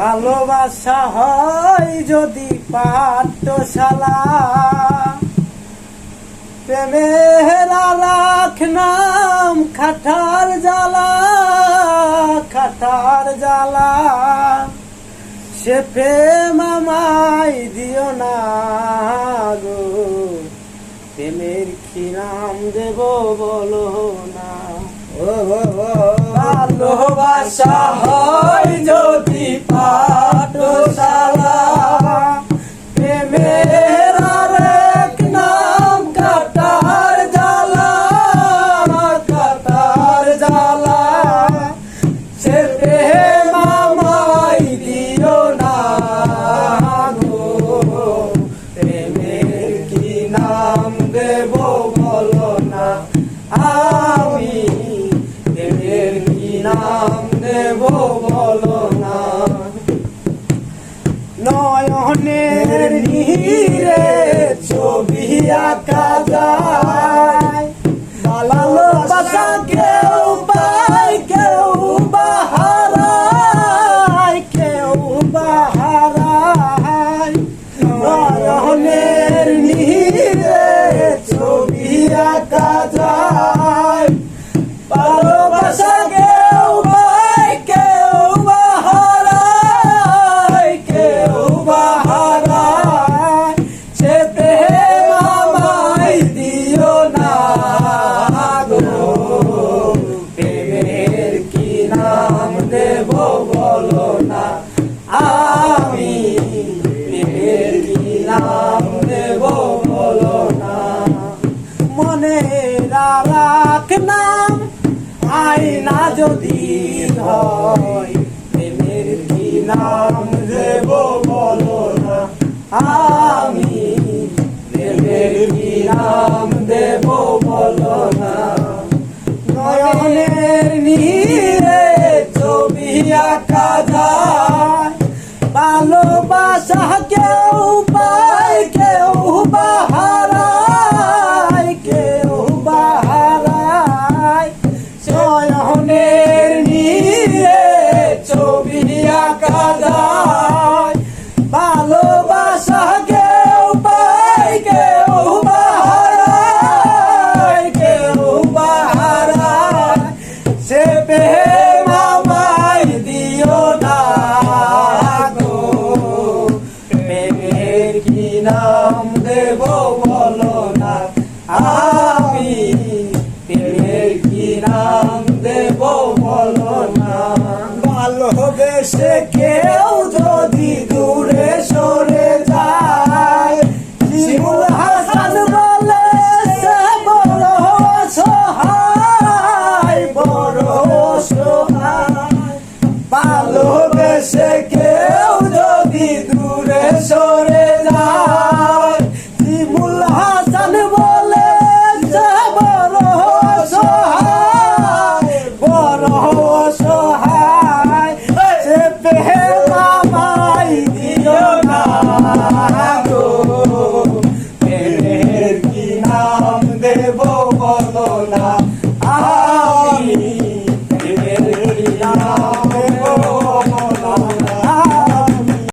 ভালোবাসা হয় যদি পাঠশালা, প্রেমের রাখ নাম খাটার জ্বালা, খাটার জ্বালা। সে প্রেম আমায় দিও না গো, প্রেমের কি নাম দেব বলো না। ভালোবাসা হয় যদি পাঠশালা, প্রেমের আরেক নাম কাটার জ্বালা, কাটার জ্বালা। সে প্রেম আমায় দিও না গো, প্রেমের কি নাম দেব বলো না। আমি প্রেমের কি নাম দেব বলো না। নয়নের নীরে ছবি আঁকা যায়, ভালোবাসা কেউ পায় কেউ বাহারায়, কেউ বাহারায়। নয়নের নীরে ছবি আঁকা যায়, ভালোবাসা কেউ পায় কেউ বাহারায়, কেউ বাহারায়। সে প্রেম আমায় দিও না গো, প্রেমের কি নাম দেব বলো না। আমি প্রেমের কি নাম দেব বলো না। মনের রাখ নাম আয়না যদি হয়, প্রেমের কি নাম দেব বলো না। আমি প্রেমের কি নাম দেব বলো না। নয়নের নীরে ছবি আঁকা যায়,